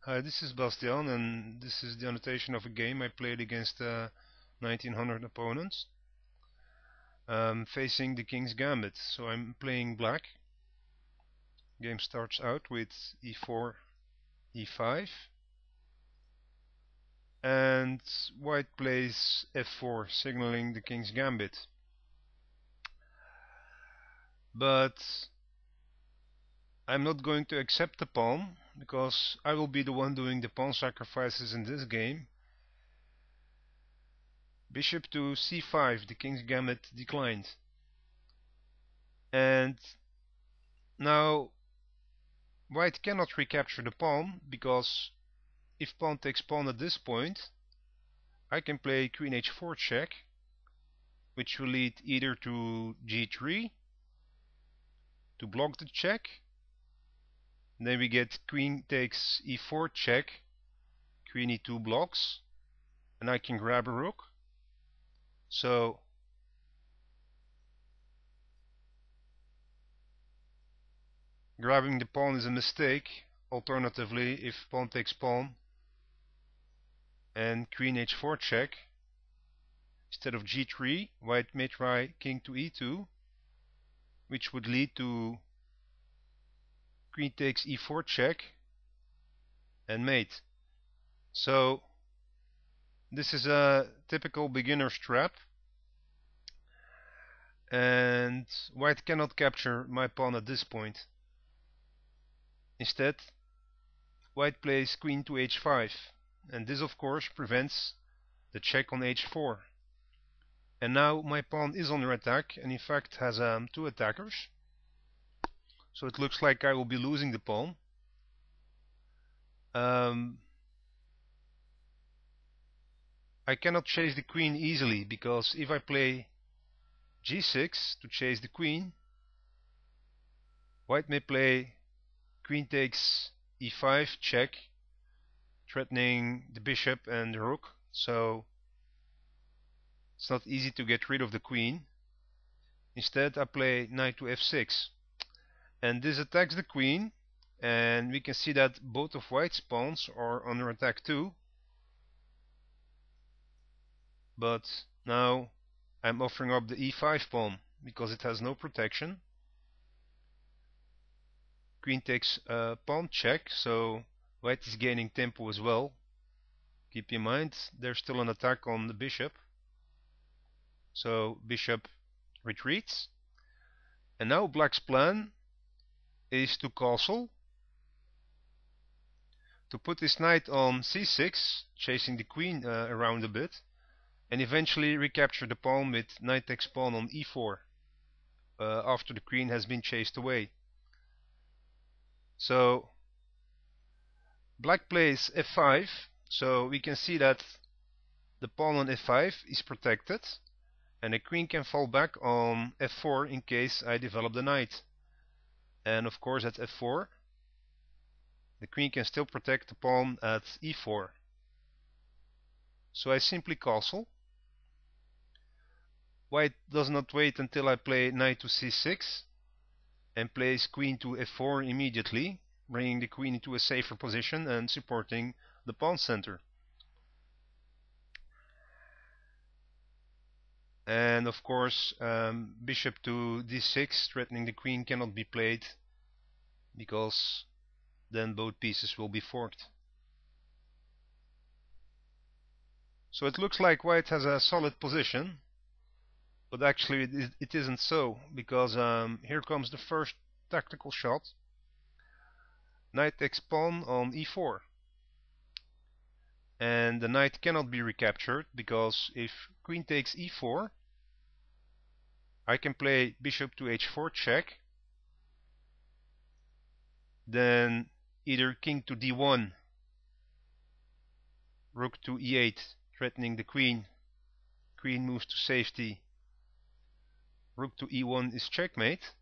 Hi, this is Bastiaan, and this is the annotation of a game I played against 1900 opponents, facing the King's Gambit. So I'm playing black. Game starts out with e4, e5, and white plays f4, signaling the King's Gambit. But I'm not going to accept the pawn, because I will be the one doing the pawn sacrifices in this game. Bishop to c5, the King's Gambit declined. And now white cannot recapture the pawn, because if pawn takes pawn at this point, I can play queen h4 check, which will lead either to g3 to block the check. Then we get queen takes e4 check, queen e2 blocks, and I can grab a rook. So grabbing the pawn is a mistake. Alternatively, if pawn takes pawn and queen h4 check, instead of g3, white may try king to e2, which would lead to queen takes e4 check and mate. So this is a typical beginner's trap, and white cannot capture my pawn at this point. Instead, white plays queen to h5, and this of course prevents the check on h4. And now my pawn is under attack, and in fact has two attackers. So it looks like I will be losing the pawn. I cannot chase the queen easily, because if I play g6 to chase the queen, white may play queen takes e5 check, threatening the bishop and the rook, so it's not easy to get rid of the queen. Instead, I play knight to f6, and this attacks the queen, and we can see that both of white's pawns are under attack too. But now I'm offering up the e5 pawn because it has no protection. Queen takes pawn check, so white is gaining tempo as well. Keep in mind, there's still an attack on the bishop. So bishop retreats. And now black's plan is to castle, to put his knight on c6, chasing the queen around a bit, and eventually recapture the pawn with knight takes pawn on e4 after the queen has been chased away. So black plays f5, so we can see that the pawn on f5 is protected, and the queen can fall back on f4 in case I develop the knight. And of course at f4, the queen can still protect the pawn at e4. So I simply castle. White does not wait until I play knight to c6 and plays queen to f4 immediately, bringing the queen into a safer position and supporting the pawn center. And of course, bishop to d6, threatening the queen, cannot be played, because then both pieces will be forked. So it looks like white has a solid position, but actually it isn't so, because here comes the first tactical shot. Knight takes pawn on e4, and the knight cannot be recaptured, because if queen takes e4, I can play bishop to h4 check, then either king to d1, rook to e8, threatening the queen, queen moves to safety, rook to e1 is checkmate.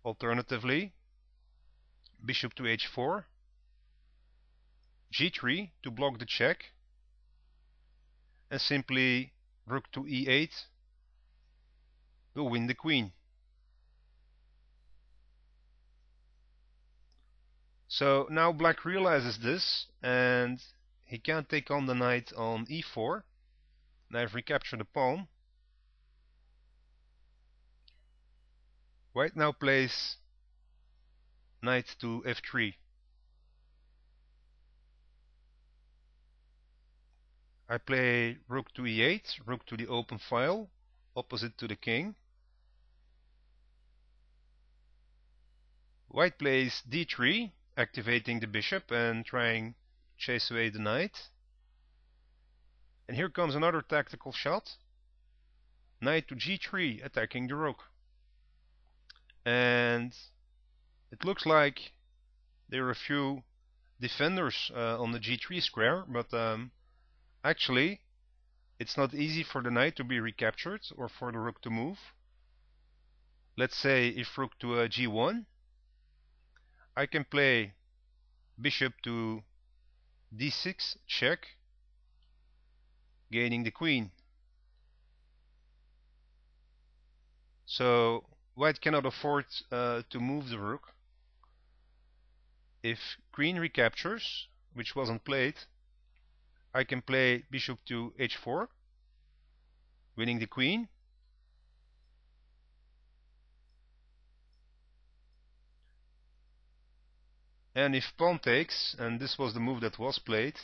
Alternatively, bishop to h4, g3 to block the check, and simply rook to e8 will win the queen. So now black realizes this, and he can't take on the knight on e4. And I've recaptured the pawn. White now plays knight to f3. I play rook to e8, rook to the open file, opposite to the king. White plays d3, activating the bishop and trying to chase away the knight. And here comes another tactical shot. Knight to g3, attacking the rook. And it looks like there are a few defenders on the g3 square, but actually it's not easy for the knight to be recaptured or for the rook to move. Let's say if rook to g1, I can play bishop to d6 check, gaining the queen. So white cannot afford to move the rook. If queen recaptures, which wasn't played, I can play bishop to h4, winning the queen. And if pawn takes, and this was the move that was played,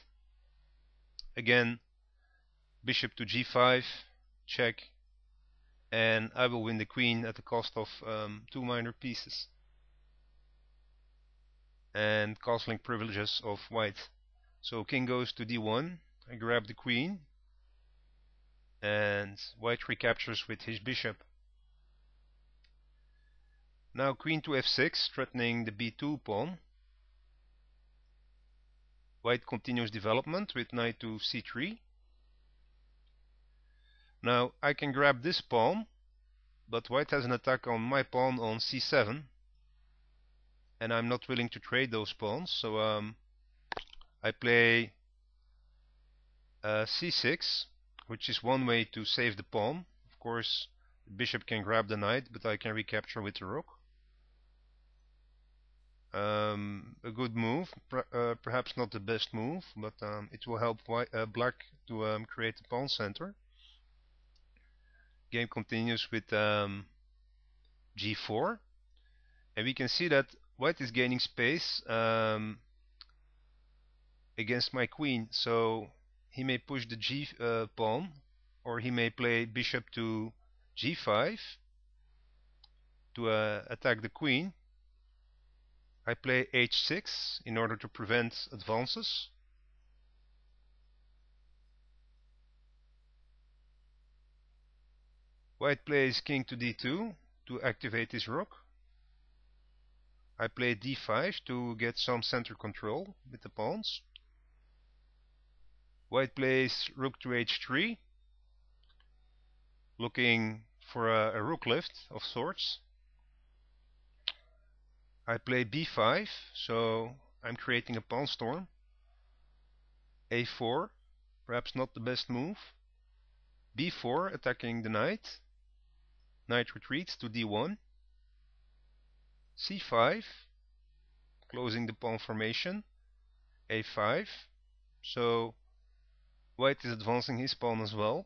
again bishop to g5 check, and I will win the queen at the cost of 2 minor pieces and castling privileges of white. So king goes to d1, I grab the queen, and white recaptures with his bishop. Now queen to f6, threatening the b2 pawn. White continues development with knight to c3. Now I can grab this pawn, but white has an attack on my pawn on c7, and I'm not willing to trade those pawns, so I play c6, which is one way to save the pawn. Of course, the bishop can grab the knight, but I can recapture with the rook. A good move, perhaps not the best move, but it will help black to create the pawn center. Game continues with g4, and we can see that white is gaining space against my queen, so he may push the g pawn, or he may play bishop to g5 to attack the queen. I play h6 in order to prevent advances. White plays king to d2 to activate his rook. I play d5 to get some center control with the pawns. White plays rook to h3, looking for a rook lift of sorts. I play b5, so I'm creating a pawn storm. a4, perhaps not the best move. b4, attacking the knight. Knight retreats to d1. c5, closing the pawn formation. a5, so white is advancing his pawn as well.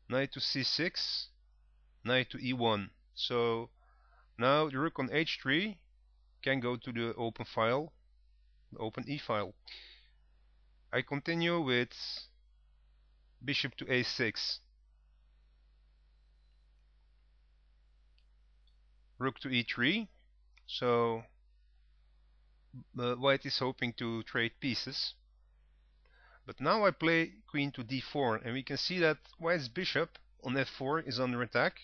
Knight to c6, knight to e1. So now the rook on h3 can go to the open file, the open e file. I continue with bishop to a6, rook to e3. So white is hoping to trade pieces. But now I play queen to d4, and we can see that white's bishop on f4 is under attack,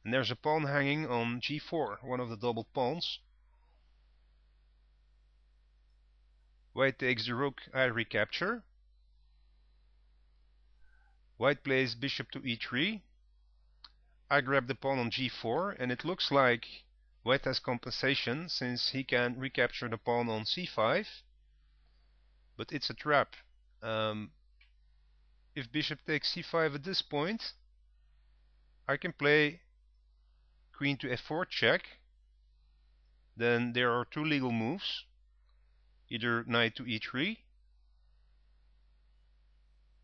and there's a pawn hanging on g4, one of the double pawns. White takes the rook, I recapture. White plays bishop to e3. I grab the pawn on g4, and it looks like white has compensation since he can recapture the pawn on c5. But it's a trap. If bishop takes c5 at this point, I can play queen to f4 check, then there are two legal moves, either knight to e3,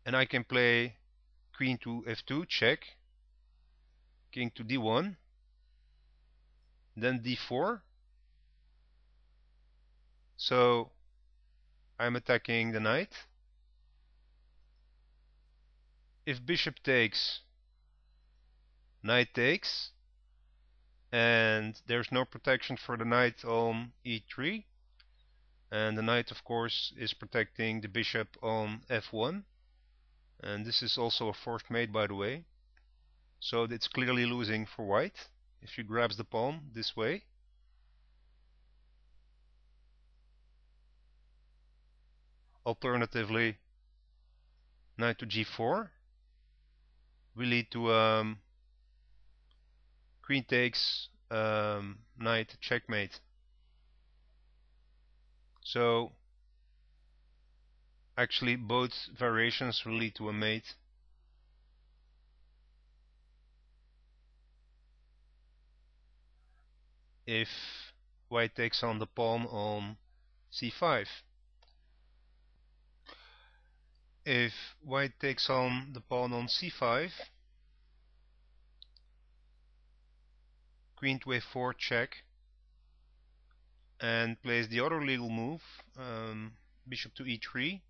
and I can play queen to f2, check, king to d1, then d4. So I'm attacking the knight. If bishop takes, knight takes, and there's no protection for the knight on e3, and the knight of course is protecting the bishop on f1, and this is also a forced mate, by the way, so it's clearly losing for white if he grabs the pawn this way. Alternatively, knight to g4 will lead to queen takes, knight checkmate. So actually both variations will lead to a mate. If white takes on the pawn on c5. If white takes on the pawn on c5, queen to a4 check, and plays the other legal move, bishop to e3,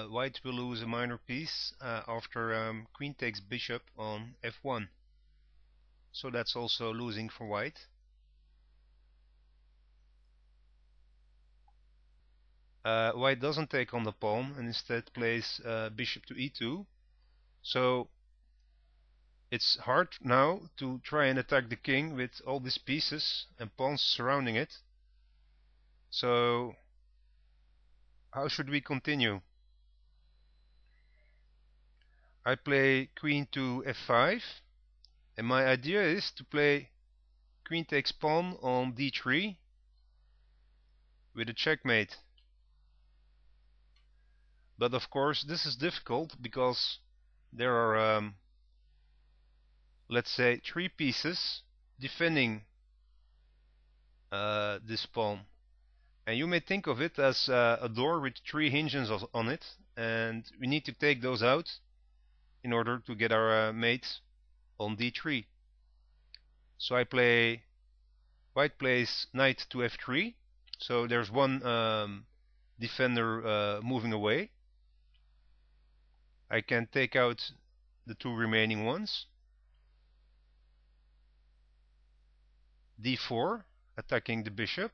white will lose a minor piece after queen takes bishop on f1. So that's also losing for white. White doesn't take on the pawn and instead plays bishop to e2. So it's hard now to try and attack the king with all these pieces and pawns surrounding it. So how should we continue? I play queen to f5, and my idea is to play queen takes pawn on d3 with a checkmate. But of course this is difficult because there are let's say 3 pieces defending this pawn, and you may think of it as a door with 3 hinges on it, and we need to take those out in order to get our mate on d3. So white plays knight to f3, so there's one defender moving away. I can take out the 2 remaining ones. d4, attacking the bishop.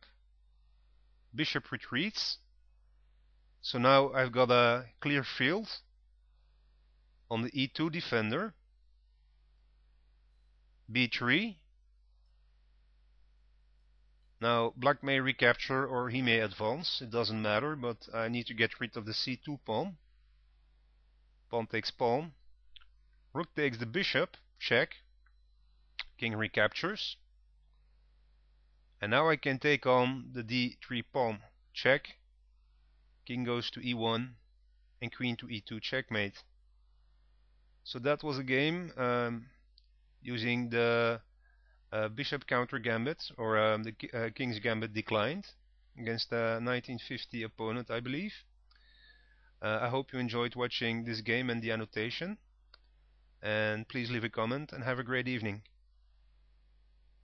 Bishop retreats. So now I've got a clear field on the e2 defender. b3. Now black may recapture or he may advance, it doesn't matter, but I need to get rid of the c2 pawn. Pawn takes pawn. Rook takes the bishop, check. King recaptures. And now I can take on the d3 pawn, check. King goes to e1 and queen to e2 checkmate. So that was a game using the bishop counter gambit, or the king's gambit declined, against a 1950 opponent, I believe. I hope you enjoyed watching this game and the annotation, and please leave a comment and have a great evening.